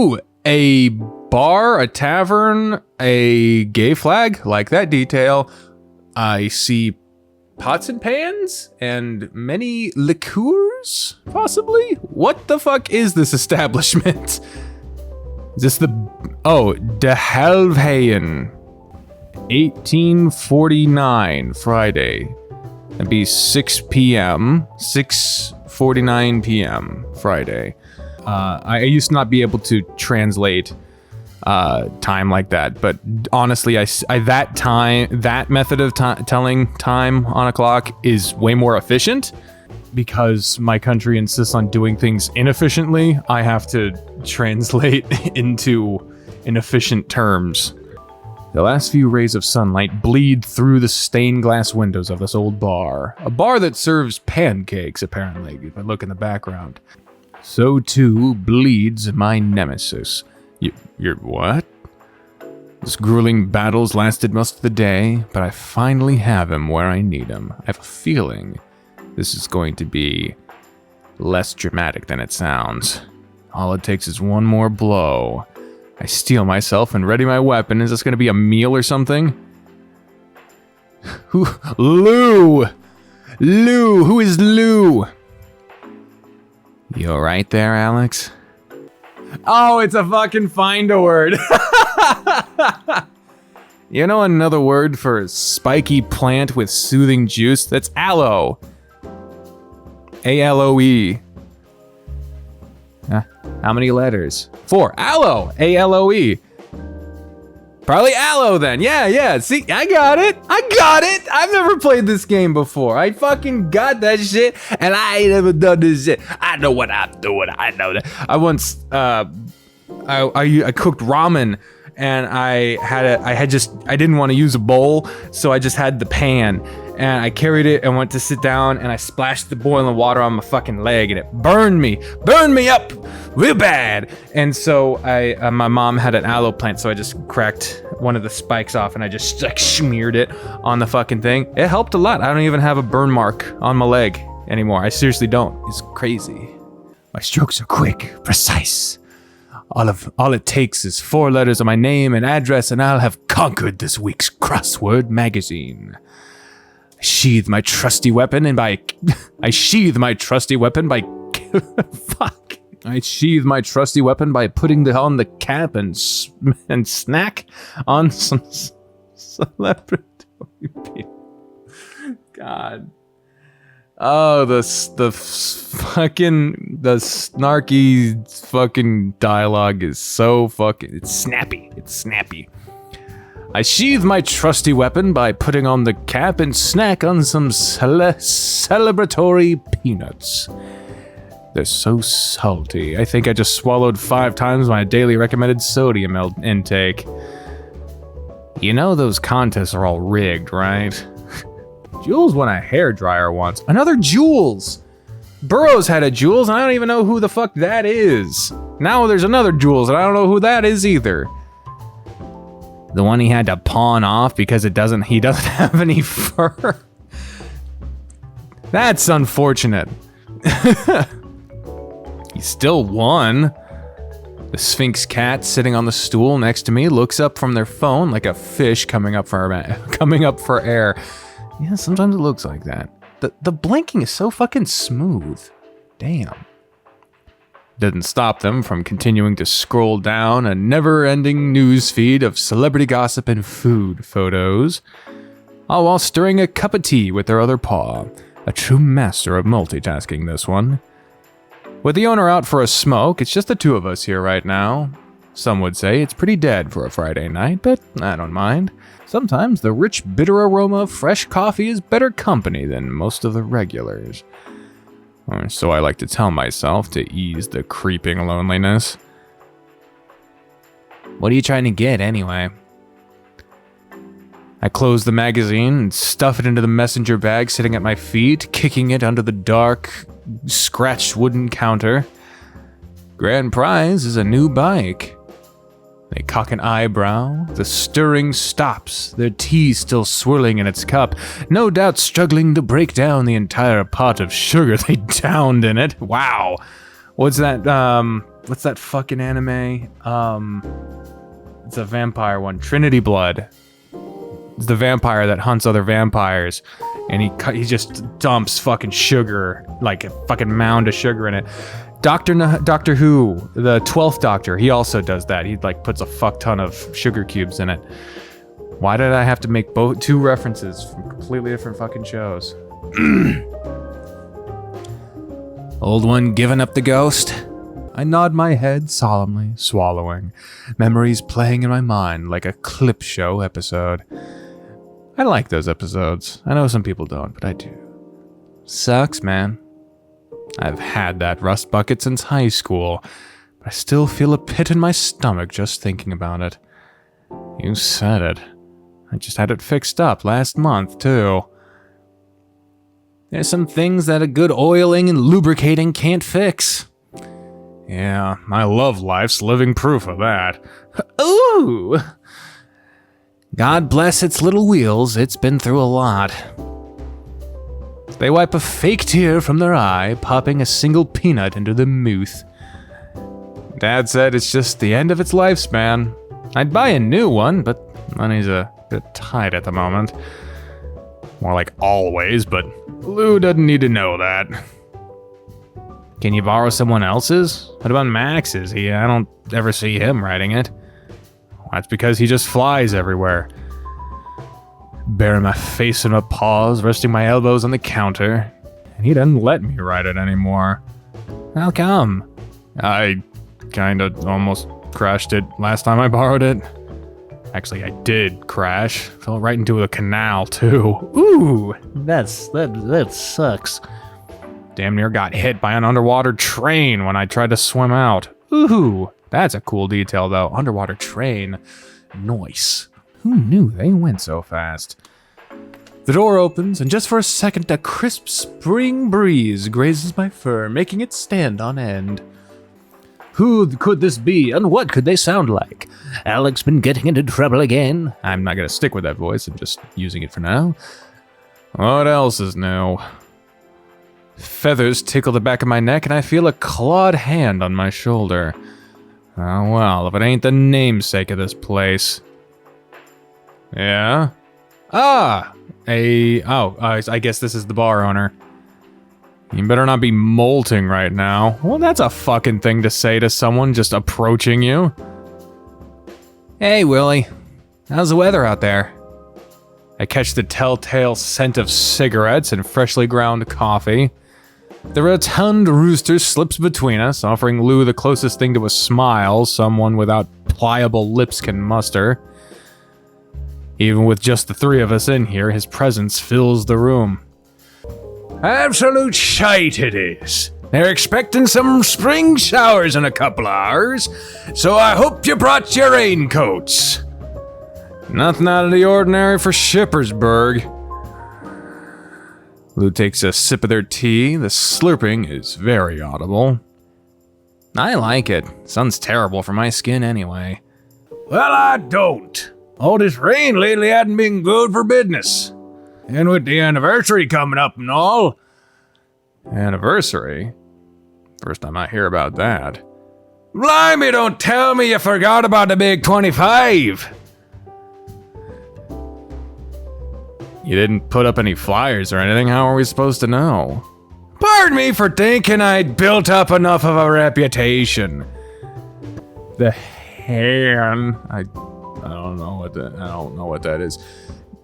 Ooh, a bar, a tavern, a gay flag, like that detail. I see pots and pans and many liqueurs, possibly? What the fuck is this establishment? Is this the... Oh, De Helvhaven. 1849, Friday. That'd be 6 p.m. 6:49 p.m. Friday. I used to not be able to translate time like that, but honestly, that method of telling time on a clock is way more efficient. Because my country insists on doing things inefficiently, I have to translate into inefficient terms. The last few rays of sunlight bleed through the stained glass windows of this old bar. A bar that serves pancakes, apparently, if I look in the background. So too bleeds my nemesis. You're what? This grueling battle's lasted most of the day, but I finally have him where I need him. I have a feeling this is going to be less dramatic than it sounds. All it takes is one more blow. I steel myself and ready my weapon. Is this going to be a meal or something? Lou! Lou! Who is Lou? You alright there, Alex? Oh, it's a fucking find a word. You know another word for a spiky plant with soothing juice? That's aloe. A-L-O-E. How many letters? 4. Aloe. A-L-O-E. Probably aloe then. Yeah. See, I got it. I've never played this game before. I fucking got that shit, and I ain't never done this shit. I know what I'm doing. I know that. I once, I cooked ramen, and I didn't want to use a bowl, so I just had the pan. And I carried it and went to sit down, and I splashed the boiling water on my fucking leg, and it burned me up real bad. And so my mom had an aloe plant, so I just cracked one of the spikes off, and I just like smeared it on the fucking thing. It helped a lot. I don't even have a burn mark on my leg anymore. I seriously don't. It's crazy. My strokes are quick, precise. All it takes is 4 letters of my name and address, and I'll have conquered this week's crossword magazine. I sheathe my trusty weapon by putting on the cap and snack on some celebratory people. God. Oh, the snarky fucking dialogue is so fucking, it's snappy. I sheathe my trusty weapon by putting on the cap and snack on some celebratory peanuts. They're so salty. I think I just swallowed 5 times my daily recommended sodium intake. You know those contests are all rigged, right? Jules won a hairdryer once. Another Jules! Burroughs had a Jules, and I don't even know who the fuck that is. Now there's another Jules, and I don't know who that is either. The one he had to pawn off because he doesn't have any fur. That's unfortunate. He still won. The Sphinx cat sitting on the stool next to me looks up from their phone like a fish coming up for air. Yeah, sometimes it looks like that. The blinking is so fucking smooth. Damn. Doesn't stop them from continuing to scroll down a never-ending news feed of celebrity gossip and food photos, all while stirring a cup of tea with their other paw. A true master of multitasking, this one. With the owner out for a smoke, it's just the 2 of us here right now. Some would say it's pretty dead for a Friday night, but I don't mind. Sometimes the rich, bitter aroma of fresh coffee is better company than most of the regulars. Or so I like to tell myself to ease the creeping loneliness. What are you trying to get, anyway? I close the magazine and stuff it into the messenger bag sitting at my feet, kicking it under the dark, scratched wooden counter. Grand prize is a new bike. They cock an eyebrow, the stirring stops, their tea still swirling in its cup, no doubt struggling to break down the entire pot of sugar they downed in it. Wow. What's that, what's that fucking anime? It's a vampire one. Trinity Blood. It's the vampire that hunts other vampires, and he just dumps fucking sugar, like a fucking mound of sugar in it. Doctor Who, the 12th Doctor, he also does that. He like puts a fuck ton of sugar cubes in it. Why did I have to make two references from completely different fucking shows? Old one giving up the ghost? I nod my head solemnly, swallowing. Memories playing in my mind like a clip show episode. I like those episodes. I know some people don't, but I do. Sucks, man. I've had that rust bucket since high school, but I still feel a pit in my stomach just thinking about it. You said it. I just had it fixed up last month, too. There's some things that a good oiling and lubricating can't fix. Yeah, my love life's living proof of that. Ooh! God bless its little wheels, it's been through a lot. They wipe a fake tear from their eye, popping a single peanut into the mouth. Dad said it's just the end of its lifespan. I'd buy a new one, but money's a bit tight at the moment. More like always, but Lou doesn't need to know that. Can you borrow someone else's? What about Max's? I don't ever see him riding it. That's because he just flies everywhere. Burying my face in my paws, resting my elbows on the counter, and he doesn't let me ride it anymore. How come? I kinda almost crashed it last time I borrowed it. Actually, I did crash. Fell right into a canal, too. Ooh! That sucks. Damn near got hit by an underwater train when I tried to swim out. Ooh! That's a cool detail, though. Underwater train. Nice. Who knew they went so fast? The door opens, and just for a second, a crisp spring breeze grazes my fur, making it stand on end. Who could this be, and what could they sound like? Alex been getting into trouble again? I'm not gonna stick with that voice, I'm just using it for now. What else is new? Feathers tickle the back of my neck, and I feel a clawed hand on my shoulder. Oh well, if it ain't the namesake of this place. Yeah? I guess this is the bar owner. You better not be molting right now. Well, that's a fucking thing to say to someone just approaching you. Hey, Willie. How's the weather out there? I catch the telltale scent of cigarettes and freshly ground coffee. The rotund rooster slips between us, offering Lou the closest thing to a smile someone without pliable lips can muster. Even with just the three of us in here, his presence fills the room. Absolute shite it is. They're expecting some spring showers in a couple of hours, so I hope you brought your raincoats. Nothing out of the ordinary for Schippersburg. Lou takes a sip of their tea. The slurping is very audible. I like it. Sun's terrible for my skin anyway. Well, I don't. All this rain lately hadn't been good for business. And with the anniversary coming up and all. Anniversary? First time I hear about that. Blimey, don't tell me you forgot about the big 25. You didn't put up any flyers or anything, how are we supposed to know? Pardon me for thinking I'd built up enough of a reputation. The hand, I don't know what that is.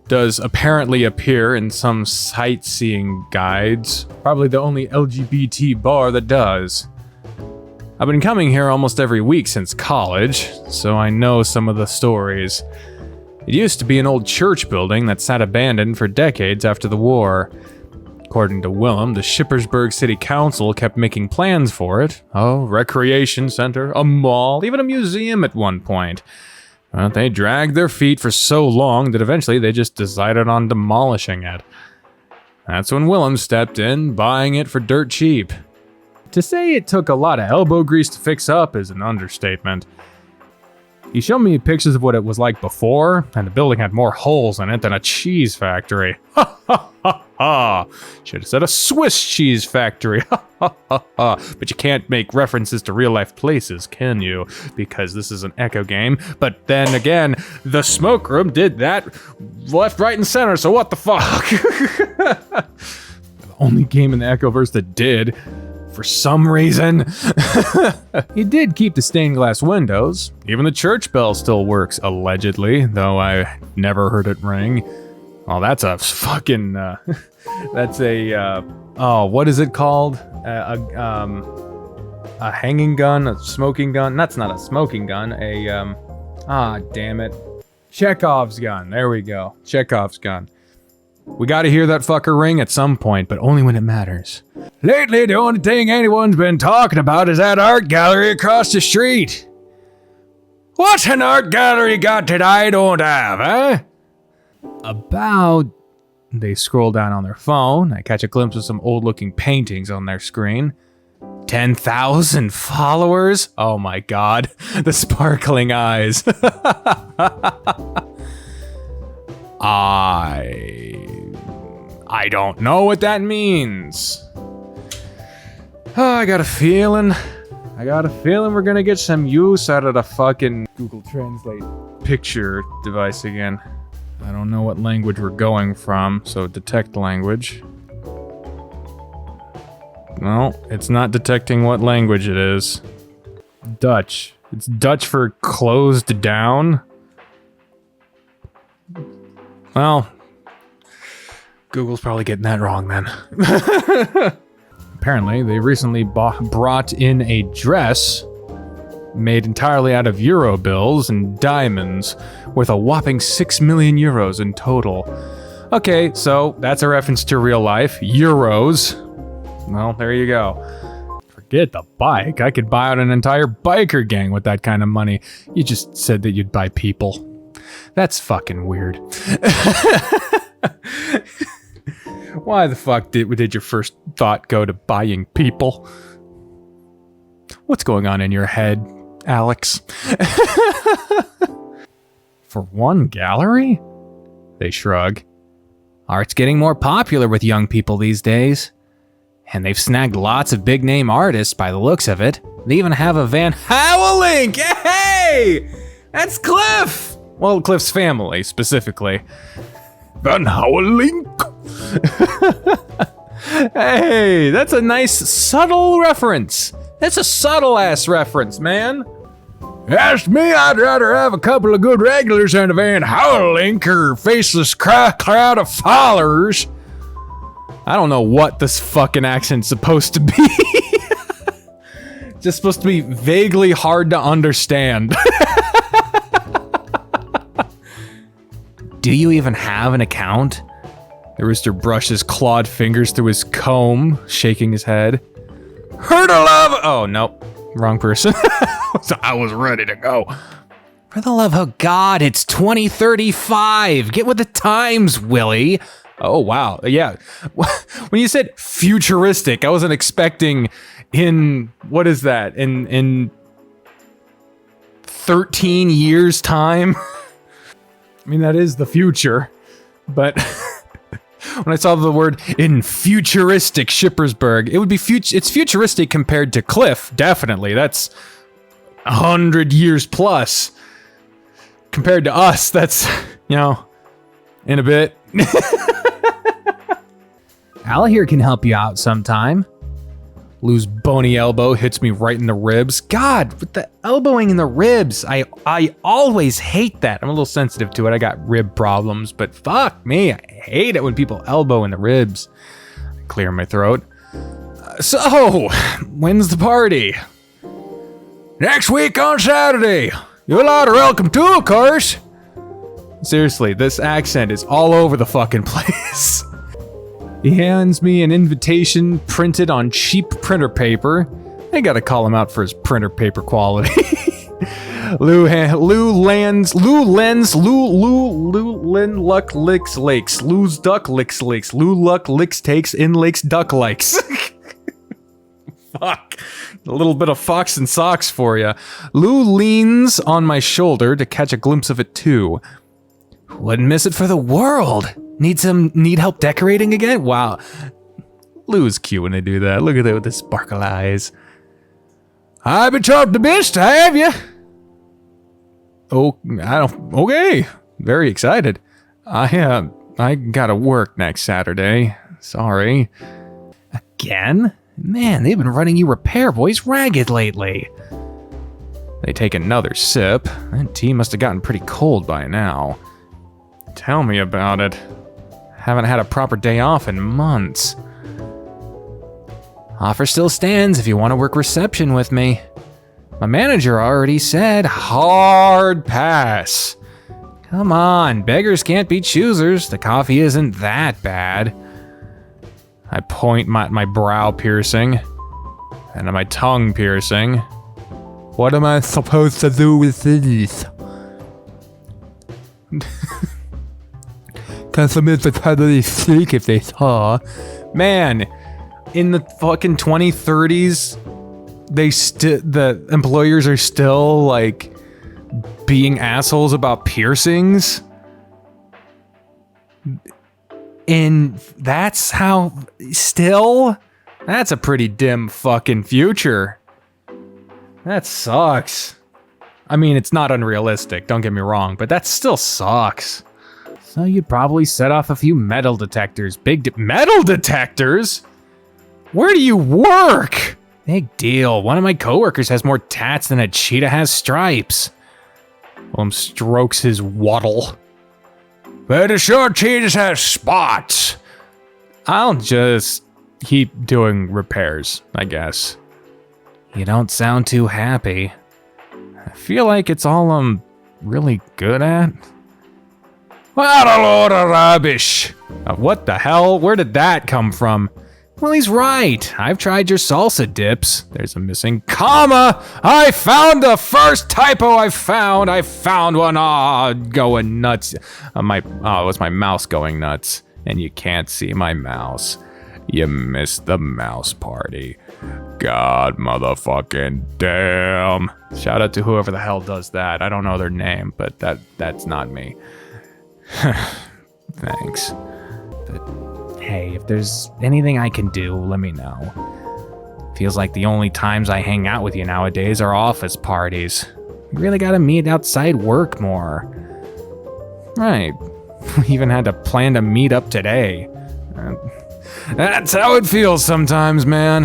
Does apparently appear in some sightseeing guides. Probably the only LGBT bar that does. I've been coming here almost every week since college, so I know some of the stories. It used to be an old church building that sat abandoned for decades after the war. According to Willem, the Schippersburg City Council kept making plans for it. A recreation center, a mall, even a museum at one point. But they dragged their feet for so long that eventually they just decided on demolishing it. That's when Willem stepped in, buying it for dirt cheap. To say it took a lot of elbow grease to fix up is an understatement. He showed me pictures of what it was like before, and the building had more holes in it than a cheese factory. Ha ha ha ha. Should have said a Swiss cheese factory. Ha ha ha ha. But you can't make references to real life places, can you? Because this is an Echo game. But then again, the smoke room did that left, right, and center, so what the fuck? The only game in the Echoverse that did. For some reason. He did keep the stained glass windows. Even the church bell still works, allegedly, though I never heard it ring. Oh, that's a fucking, that's a, oh, what is it called? A hanging gun, a smoking gun? That's not a smoking gun, damn it. Chekhov's gun, there we go. Chekhov's gun. We gotta hear that fucker ring at some point, but only when it matters. Lately, the only thing anyone's been talking about is that art gallery across the street. What's an art gallery got that I don't have, eh? They scroll down on their phone. I catch a glimpse of some old-looking paintings on their screen. 10,000 followers? Oh my god. The sparkling eyes. I don't know what that means. Oh, I got a feeling we're gonna get some use out of the fucking Google Translate picture device again. I don't know what language we're going from, so detect language. No, it's not detecting what language it is. Dutch. It's Dutch for closed down. Well, Google's probably getting that wrong then. Apparently, they recently brought in a dress made entirely out of euro bills and diamonds, worth a whopping 6 million euros in total. Okay, so that's a reference to real life. Euros. Well, there you go. Forget the bike. I could buy out an entire biker gang with that kind of money. You just said that you'd buy people. That's fucking weird. Why the fuck did your first thought go to buying people? What's going on in your head, Alex? For one gallery? They shrug. Art's getting more popular with young people these days. And they've snagged lots of big-name artists by the looks of it. They even have a Van Howlink! Hey! That's Cliff! Well, Cliff's family, specifically. Van Howlink! Hey, that's a nice, subtle reference. That's a subtle-ass reference, man. Ask me, I'd rather have a couple of good regulars than a Van Howlink or faceless crowd of followers. I don't know what this fucking accent's supposed to be. Just supposed to be vaguely hard to understand. Do you even have an account? The rooster brushes clawed fingers through his comb, shaking his head. Heard of love! Oh, nope. Wrong person. I was ready to go. For the love of God, it's 2035. Get with the times, Willie. Oh, wow. Yeah. When you said futuristic, I wasn't expecting in, what is that? In 13 years' time? I mean, that is the future, but when I saw the word in futuristic Schippersburg, it would be it's futuristic compared to Cliff, definitely. That's 100 years plus. Compared to us, that's, you know, in a bit. Al here can help you out sometime. Lou's bony elbow hits me right in the ribs. God, with the elbowing in the ribs, I always hate that. I'm a little sensitive to it. I got rib problems, but fuck me, I hate it when people elbow in the ribs. I clear my throat. So, when's the party? Next week on Saturday. You're allowed welcome too, of course. Seriously, this accent is all over the fucking place. He hands me an invitation printed on cheap printer paper. I gotta call him out for his printer paper quality. Lou Luck licks lakes. Lou's duck licks lakes. Lou Luck licks takes in lakes duck likes. Fuck. A little bit of Fox and Socks for ya. Lou leans on my shoulder to catch a glimpse of it too. Wouldn't miss it for the world. Need help decorating again? Wow. Lou's cute when they do that. Look at that with the sparkle eyes. I've been chopped the best, have you? Oh, okay. Very excited. I gotta work next Saturday. Sorry. Again? Man, they've been running you repair boys ragged lately. They take another sip. That tea must have gotten pretty cold by now. Tell me about it. Haven't had a proper day off in months. Offer still stands if you want to work reception with me. My manager already said hard pass. Come on, beggars can't be choosers. The coffee isn't that bad. I point my brow piercing and my tongue piercing. What am I supposed to do with these? Customers would totally seek if they saw. Man, in the fucking 2030s, the employers are still like being assholes about piercings. And that's how still? That's a pretty dim fucking future. That sucks. I mean, it's not unrealistic, don't get me wrong, but that still sucks. So you'd probably set off a few metal detectors. Metal detectors? Where do you work? Big deal. One of my coworkers has more tats than a cheetah has stripes. Willem strokes his waddle. But the short cheetahs have spots. I'll just keep doing repairs, I guess. You don't sound too happy. I feel like it's all I'm really good at. What a load of rubbish! What the hell? Where did that come from? Well, he's right. I've tried your salsa dips. There's a missing comma. I found the first typo I found. I found one. Going nuts. It was my mouse going nuts. And you can't see my mouse. You missed the mouse party. God motherfucking damn. Shout out to whoever the hell does that. I don't know their name, but that's not me. Thanks. But hey, if there's anything I can do, let me know. Feels like the only times I hang out with you nowadays are office parties. We really gotta meet outside work more. Right. We even had to plan to meet up today. That's how it feels sometimes, man.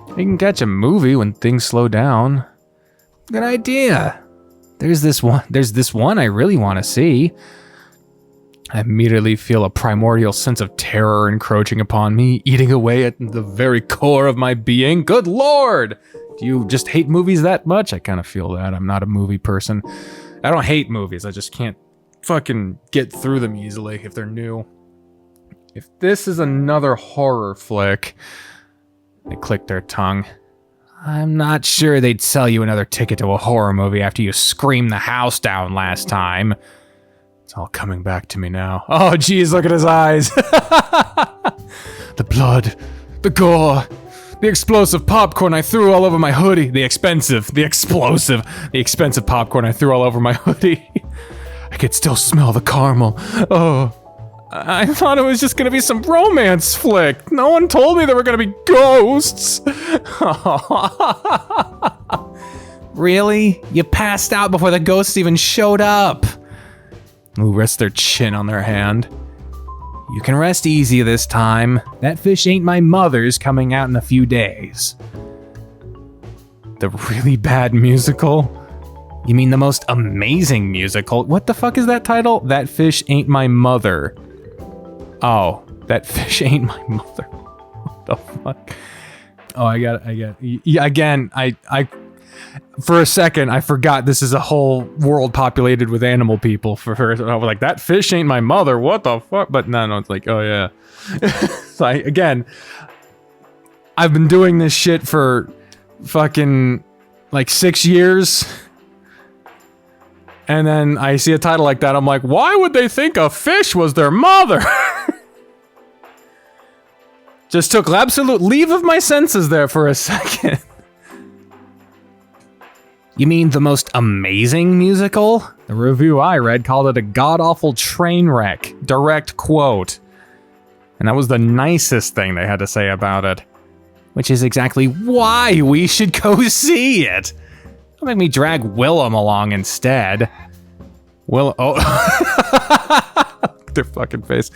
You can catch a movie when things slow down. Good idea. There's this one I really want to see. I immediately feel a primordial sense of terror encroaching upon me, eating away at the very core of my being. Good lord! Do you just hate movies that much? I kind of feel that. I'm not a movie person. I don't hate movies. I just can't fucking get through them easily if they're new. If this is another horror flick... They click their tongue. I'm not sure they'd sell you another ticket to a horror movie after you screamed the house down last time. It's all coming back to me now. Oh, geez, look at his eyes. The blood, the gore, the explosive popcorn I threw all over my hoodie. The expensive popcorn I threw all over my hoodie. I could still smell the caramel. Oh. I thought it was just gonna be some romance flick. No one told me there were gonna be ghosts. Really? You passed out before the ghosts even showed up. Who rests their chin on their hand. You can rest easy this time. That fish ain't my mother's coming out in a few days. The really bad musical? You mean the most amazing musical? What the fuck is that title? That fish ain't my mother. Oh, that fish ain't my mother. What the fuck? Oh, I got yeah, again, I for a second, I forgot this is a whole world populated with animal people. I was like, that fish ain't my mother. What the fuck? But no, it's like, oh yeah. So again, I've been doing this shit for fucking like 6 years. And then I see a title like that, I'm like, why would they think a fish was their mother? Just took absolute leave of my senses there for a second. You mean the most amazing musical? The review I read called it a god-awful train wreck. Direct quote. And that was the nicest thing they had to say about it. Which is exactly why we should go see it. Don't make me drag Willem along instead. Willem, oh. Their fucking face.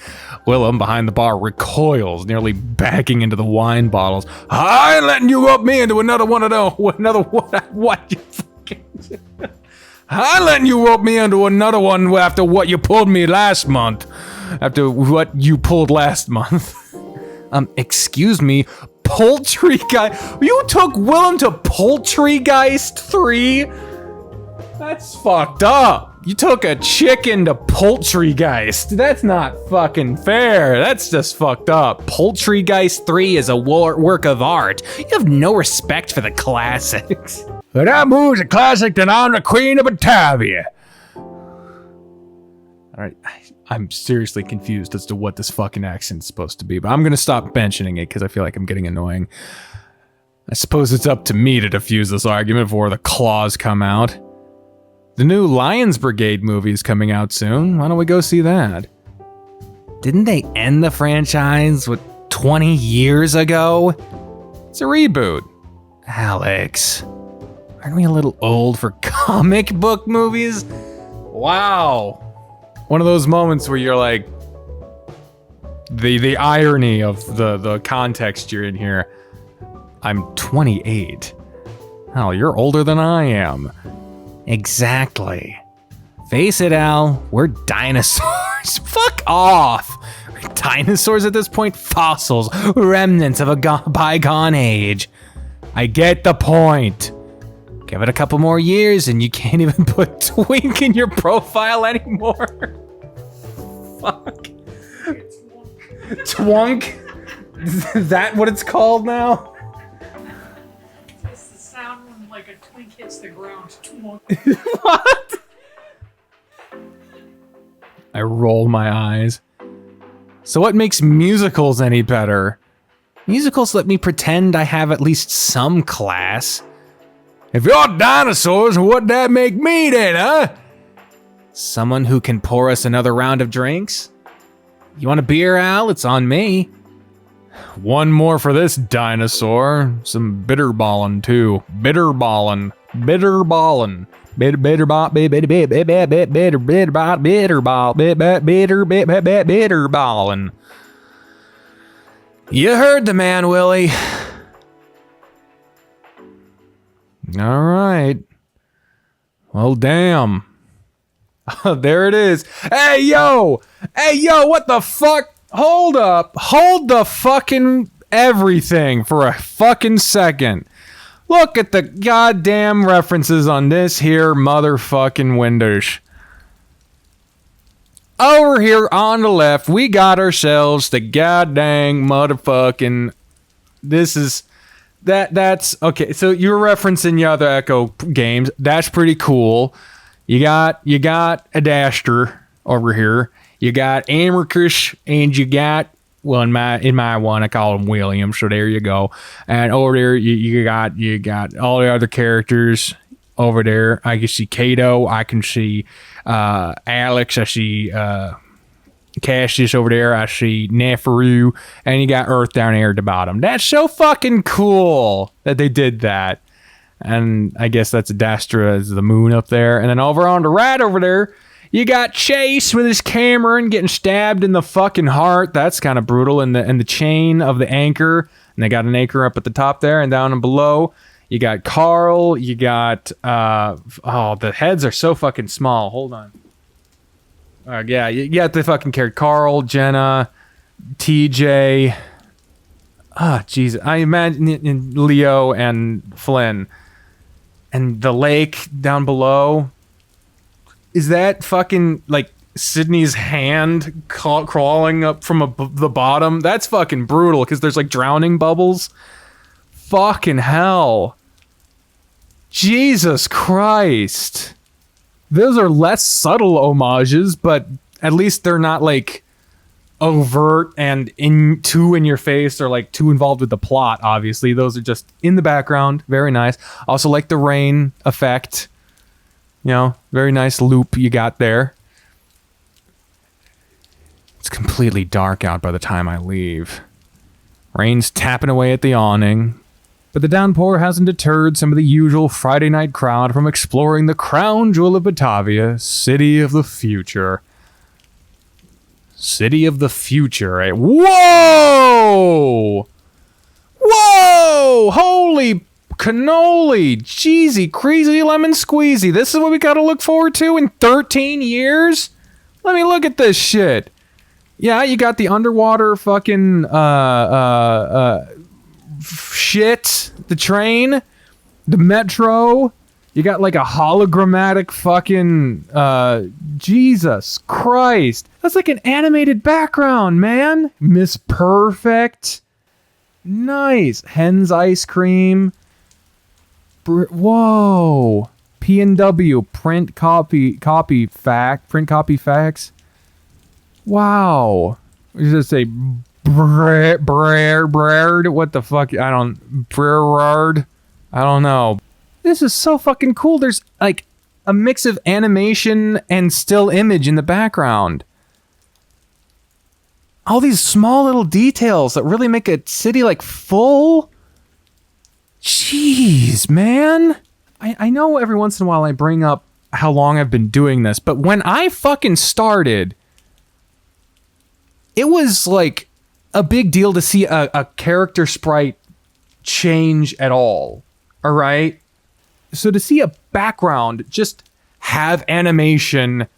Willem behind the bar recoils, nearly backing into the wine bottles. I ain't letting you rope me into another one of those. Another one. What you fucking. I ain't letting you rope me into another one after what you pulled me last month. After what you pulled last month. Excuse me, Poultry Guy. You took Willem to Poultrygeist 3? That's fucked up. You took a chicken to Poultrygeist. That's not fucking fair. That's just fucked up. Poultrygeist 3 is a work of art. You have no respect for the classics. If that movie's a classic, then I'm the queen of Batavia. Alright, I'm seriously confused as to what this fucking accent's supposed to be, but I'm gonna stop mentioning it because I feel like I'm getting annoying. I suppose it's up to me to defuse this argument before the claws come out. The new Lions Brigade movie is coming out soon. Why don't we go see that? Didn't they end the franchise, 20 years ago? It's a reboot. Alex, aren't we a little old for comic book movies? Wow. One of those moments where you're like, the irony of the context you're in here. I'm 28. Hell, you're older than I am. Exactly. Face it, Al, we're dinosaurs. Fuck off. We're dinosaurs at this point? Fossils, remnants of a bygone age. I get the point. Give it a couple more years and you can't even put twink in your profile anymore. Fuck. Twunk? Is that what it's called now? It's the sound when like a twink hits the ground. What? I roll my eyes. So what makes musicals any better? Musicals let me pretend I have at least some class. If you're dinosaurs, what'd that make me then, huh? Someone who can pour us another round of drinks? You want a beer, Al? It's on me. One more for this dinosaur. Some bitterballin' too. Bitterballin'. Bitterballin'. Bitterballin'. You heard the man, Willie. All right. Well, damn. There it is. Hey, yo! Hey, yo, what the fuck? Hold up. Hold the fucking everything for a fucking second. Look at the goddamn references on this here motherfucking windows. Over here on the left, we got ourselves the goddamn motherfucking... This is... That's... Okay, so you're referencing the other Echo games. That's pretty cool. You got Adaster over here. You got Amicus, and you got... Well, in my one, I call him William, so there you go. And over there, you got all the other characters over there. I can see Kato. I can see Alex. I see Cassius over there. I see Neferu. And you got Earth down here at the bottom. That's so fucking cool that they did that. And I guess that's Adastra as the moon up there. And then over on the right over there, you got Chase with his Cameron getting stabbed in the fucking heart. That's kind of brutal. And the chain of the anchor. And they got an anchor up at the top there and down and below. You got Carl. You got... oh, the heads are so fucking small. Hold on. Yeah, you got the fucking character. Carl, Jenna, TJ. Ah, Jesus. I imagine Leo and Flynn. And the lake down below... Is that fucking, like, Sydney's hand crawling up from the bottom? That's fucking brutal, because there's, like, drowning bubbles. Fucking hell. Jesus Christ. Those are less subtle homages, but at least they're not, like, overt and too in your face or like too involved with the plot. Obviously, those are just in the background. Very nice. Also like the rain effect. You know, very nice loop you got there. It's completely dark out by the time I leave. Rain's tapping away at the awning. But the downpour hasn't deterred some of the usual Friday night crowd from exploring the crown jewel of Batavia, City of the Future. City of the Future, eh? Whoa! Whoa! Holy cannoli! Jeezy, crazy lemon squeezy. This is what we gotta look forward to in 13 years? Let me look at this shit. Yeah, you got the underwater fucking, shit, the train, the metro. You got like a hologrammatic fucking, Jesus Christ. That's like an animated background, man. Miss Perfect. Nice. Hen's ice cream. Whoa. P&W, print copy facts. Wow. What does it say? Brard? What the fuck? Brard? I don't know. This is so fucking cool. There's like a mix of animation and still image in the background. All these small little details that really make a city like full. Jeez, man. I know every once in a while I bring up how long I've been doing this, but when I fucking started, it was like a big deal to see a character sprite change at all. All right? So to see a background just have animation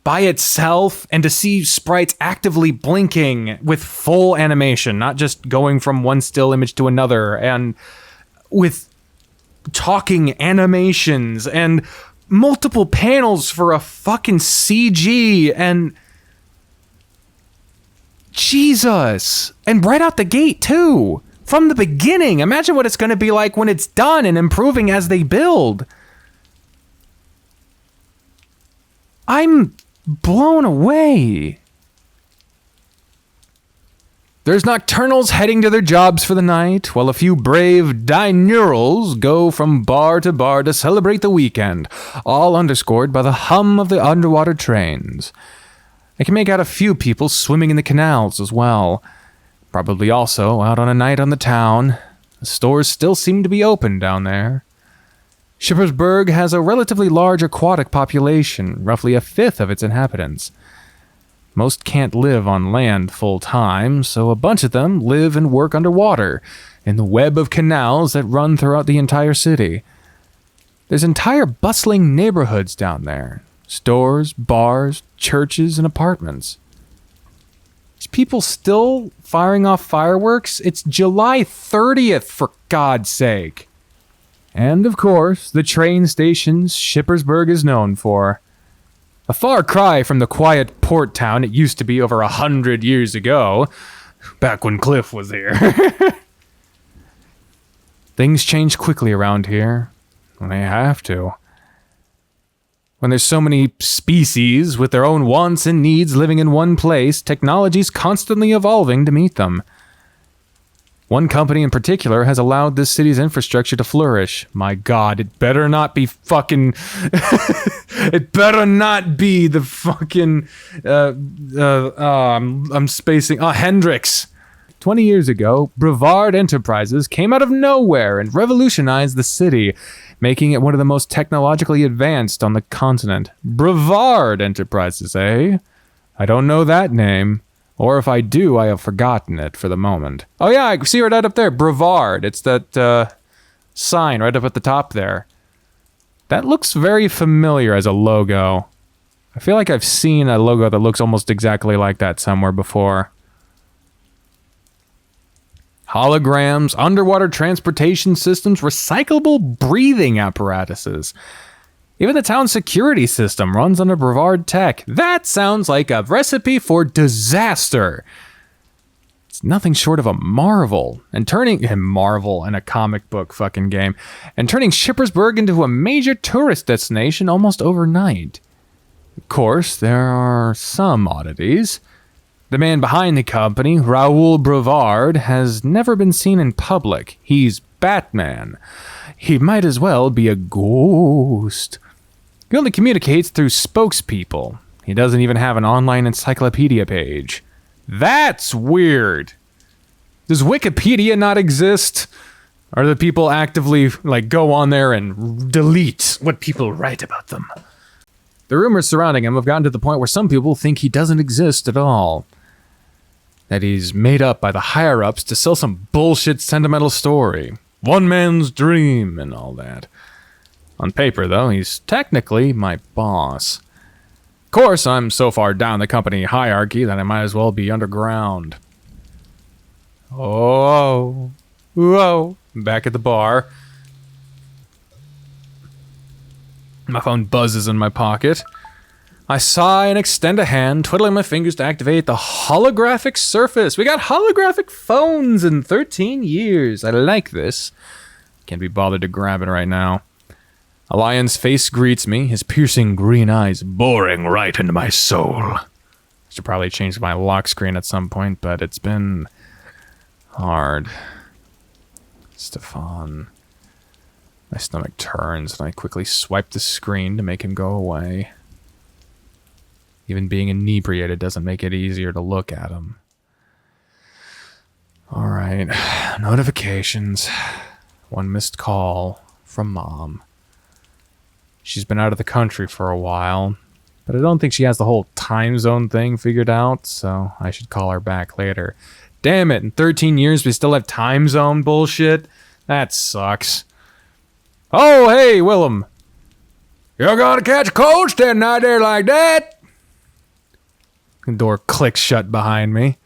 by itself and to see sprites actively blinking with full animation, not just going from one still image to another, and with talking animations and multiple panels for a fucking CG and Jesus. And right out the gate too. From the beginning. Imagine what it's going to be like when it's done and improving as they build. I'm blown away. There's nocturnals heading to their jobs for the night, while a few brave diurnals go from bar to bar to celebrate the weekend, all underscored by the hum of the underwater trains. I can make out a few people swimming in the canals as well. Probably also out on a night on the town. The stores still seem to be open down there. Schippersburg has a relatively large aquatic population, roughly a fifth of its inhabitants. Most can't live on land full time, so a bunch of them live and work underwater, in the web of canals that run throughout the entire city. There's entire bustling neighborhoods down there. Stores, bars, churches, and apartments. Is people still firing off fireworks? It's July 30th, for God's sake. And, of course, the train stations Schippersburg is known for. A far cry from the quiet port town it used to be over 100 years ago, back when Cliff was here. Things change quickly around here. They have to. When there's so many species with their own wants and needs living in one place, technology's constantly evolving to meet them. One company in particular has allowed this city's infrastructure to flourish. My God, it better not be fucking... it better not be the fucking... I'm spacing... Hendrix. 20 years ago, Brevard Enterprises came out of nowhere and revolutionized the city, making it one of the most technologically advanced on the continent. Brevard Enterprises, eh? I don't know that name. Or if I do, I have forgotten it for the moment. Oh yeah, I see it right up there. Brevard. It's that sign right up at the top there. That looks very familiar as a logo. I feel like I've seen a logo that looks almost exactly like that somewhere before. Holograms, underwater transportation systems, recyclable breathing apparatuses. Even the town's security system runs under Brevard tech. That sounds like a recipe for disaster. It's nothing short of a marvel. And turning Marvel in a comic book fucking game. And turning Schippersburg into a major tourist destination almost overnight. Of course, there are some oddities. The man behind the company, Raoul Brevard, has never been seen in public. He's Batman. He might as well be a ghost. He only communicates through spokespeople. He doesn't even have an online encyclopedia page. That's weird. Does Wikipedia not exist? Or do people actively, go on there and delete what people write about them? The rumors surrounding him have gotten to the point where some people think he doesn't exist at all. That he's made up by the higher-ups to sell some bullshit sentimental story. One man's dream and all that. On paper, though, he's technically my boss. Of course, I'm so far down the company hierarchy that I might as well be underground. Oh, whoa. Back at the bar. My phone buzzes in my pocket. I sigh and extend a hand, twiddling my fingers to activate the holographic surface. We got holographic phones in 13 years. I like this. Can't be bothered to grab it right now. A lion's face greets me, his piercing green eyes boring right into my soul. Should probably change my lock screen at some point, but it's been hard. Stefan. My stomach turns, and I quickly swipe the screen to make him go away. Even being inebriated doesn't make it easier to look at him. Alright. Notifications. One missed call from Mom. She's been out of the country for a while, but I don't think she has the whole time zone thing figured out, so I should call her back later. Damn it, in 13 years we still have time zone bullshit? That sucks. Oh, hey, Willem. You're gonna catch a cold standing out there like that? The door clicks shut behind me.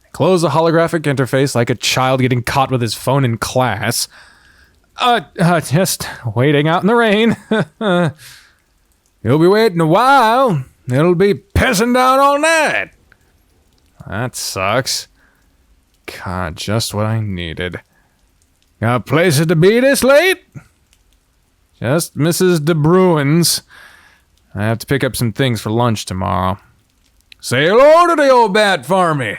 I close the holographic interface like a child getting caught with his phone in class. Just waiting out in the rain. You'll be waiting a while. It'll be pissing down all night. That sucks. God, just what I needed. Got places to be this late? Just Mrs. De Bruin's. I have to pick up some things for lunch tomorrow. Say hello to the old bat for me.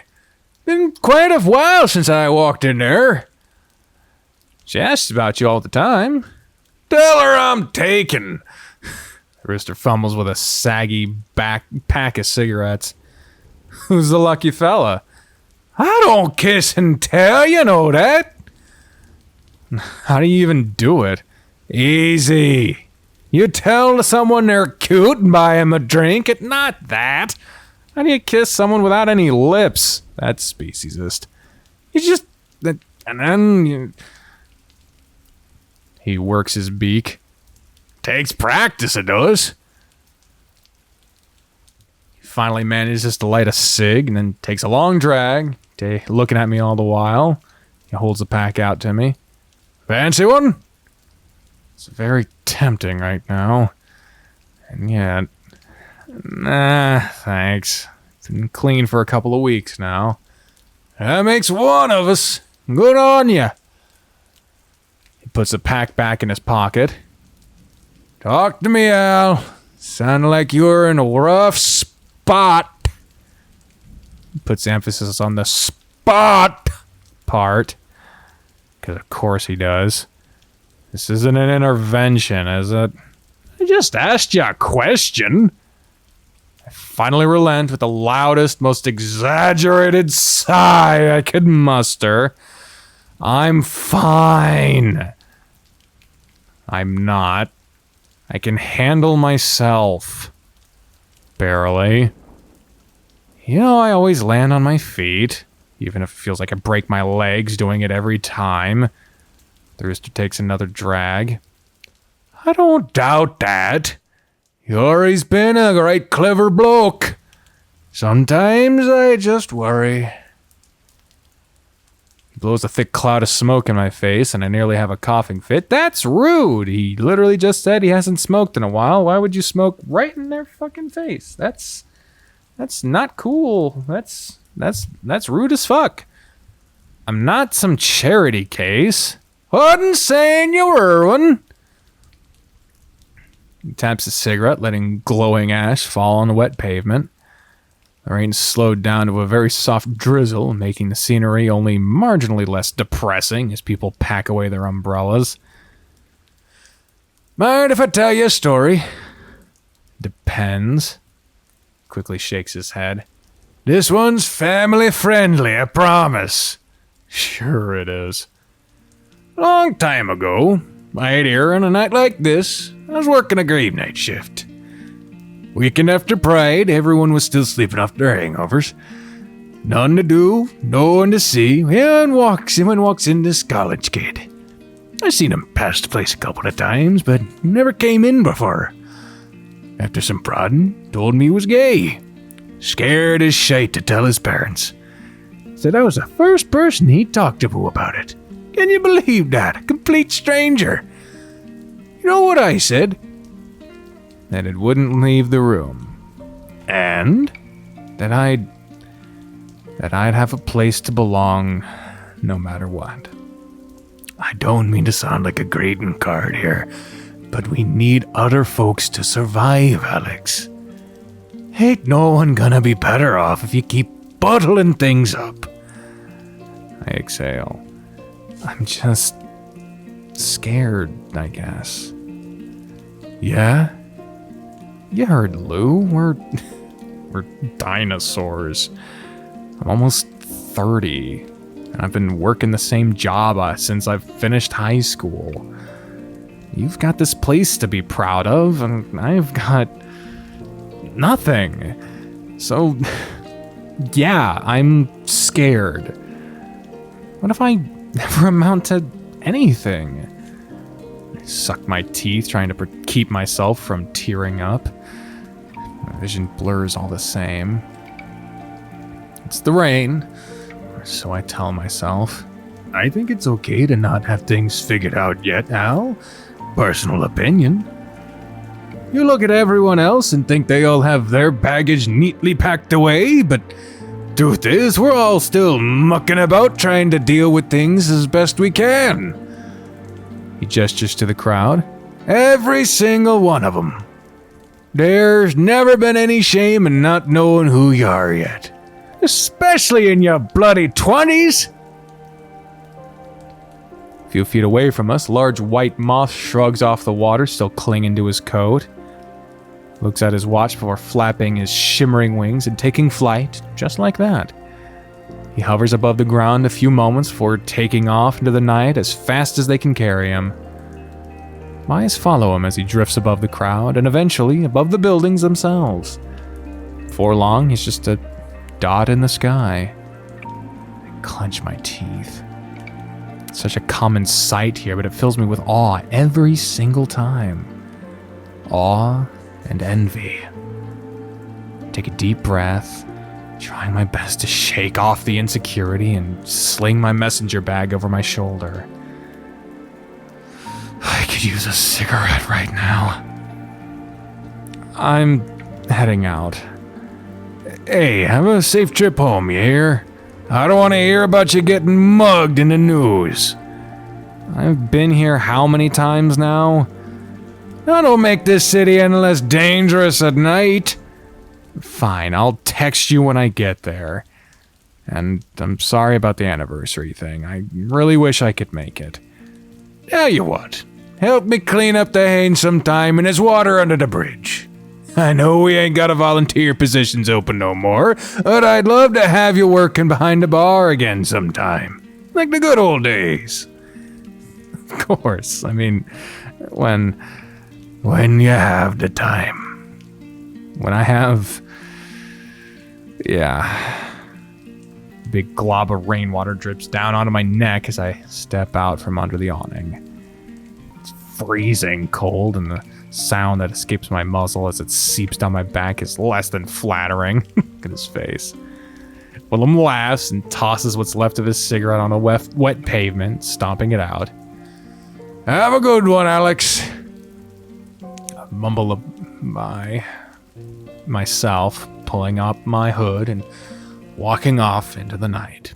Been quite a while since I walked in there. She asks about you all the time. Tell her I'm taken. The rooster fumbles with a saggy pack of cigarettes. Who's the lucky fella? I don't kiss and tell, you know that. How do you even do it? Easy. You tell someone they're cute and buy them a drink. It's not that. How do you kiss someone without any lips? That's speciesist. You just... And then you... He works his beak. Takes practice, it does. He finally manages to light a cig and then takes a long drag, looking at me all the while. He holds the pack out to me. Fancy one? It's very tempting right now. And yet... Nah, thanks. It's been clean for a couple of weeks now. That makes one of us. Good on ya. He puts the pack back in his pocket. Talk to me, Al. Sounded like you were in a rough spot. He puts emphasis on the spot part. Because of course he does. This isn't an intervention, is it? I just asked you a question. I finally relent with the loudest, most exaggerated sigh I could muster. I'm fine. I'm not. I can handle myself. Barely. You know, I always land on my feet, even if it feels like I break my legs doing it every time. The rooster takes another drag. I don't doubt that. Yuri's been a great clever bloke. Sometimes I just worry. He blows a thick cloud of smoke in my face, and I nearly have a coughing fit. That's rude. He literally just said he hasn't smoked in a while. Why would you smoke right in their fucking face? That's not cool. That's rude as fuck. I'm not some charity case. Wasn't saying you were one. He taps his cigarette, letting glowing ash fall on the wet pavement. The rain slowed down to a very soft drizzle, making the scenery only marginally less depressing as people pack away their umbrellas. Mind if I tell you a story? Depends. Quickly shakes his head. This one's family friendly, I promise. Sure it is. A long time ago, right here on a night like this, I was working a grave night shift. Weekend after Pride, everyone was still sleeping off their hangovers. None to do, no one to see. One walks in this college kid. I seen him pass the place a couple of times, but never came in before. After some prodding, told me he was gay. Scared as shite to tell his parents. Said I was the first person he talked to about it. Can you believe that? A complete stranger. You know what I said? That it wouldn't leave the room. And that I'd have a place to belong no matter what. I don't mean to sound like a greeting card here, but we need other folks to survive, Alex. Ain't no one gonna be better off if you keep bottling things up. I exhale. I'm just scared, I guess. Yeah? You heard Lou. We're dinosaurs. I'm almost 30, and I've been working the same job since I've finished high school. You've got this place to be proud of, and I've got nothing. So, yeah, I'm scared. What if I never amount to anything? I suck my teeth, trying to keep myself from tearing up. My vision blurs all the same. It's the rain, or so I tell myself. I think it's okay to not have things figured out yet, Al. Personal opinion. You look at everyone else and think they all have their baggage neatly packed away, but truth is, we're all still mucking about trying to deal with things as best we can. He gestures to the crowd. Every single one of them. There's never been any shame in not knowing who you are yet. Especially in your bloody 20s. A few feet away from us, large white moth shrugs off the water, still clinging to his coat. Looks at his watch before flapping his shimmering wings and taking flight, just like that. He hovers above the ground a few moments before taking off into the night as fast as they can carry him. My eyes follow him as he drifts above the crowd and eventually above the buildings themselves. Before long, he's just a dot in the sky. I clench my teeth. It's such a common sight here, but it fills me with awe every single time. Awe and envy. Take a deep breath, trying my best to shake off the insecurity and sling my messenger bag over my shoulder. I could use a cigarette right now. I'm heading out. Hey, have a safe trip home, you hear? I don't want to hear about you getting mugged in the news. I've been here how many times now? That don't make this city any less dangerous at night. Fine, I'll text you when I get there. And I'm sorry about the anniversary thing. I really wish I could make it. Tell you what, help me clean up the Hain sometime and there's water under the bridge. I know we ain't got a volunteer positions open no more, but I'd love to have you working behind the bar again sometime. Like the good old days. Of course, I mean, when you have the time. When I have... Yeah. Big glob of rainwater drips down onto my neck as I step out from under the awning. It's freezing cold, and the sound that escapes my muzzle as it seeps down my back is less than flattering. Look at his face. Willem laughs and tosses what's left of his cigarette on a wet pavement, stomping it out. Have a good one, Alex. I mumble by myself, pulling up my hood and walking off into the night.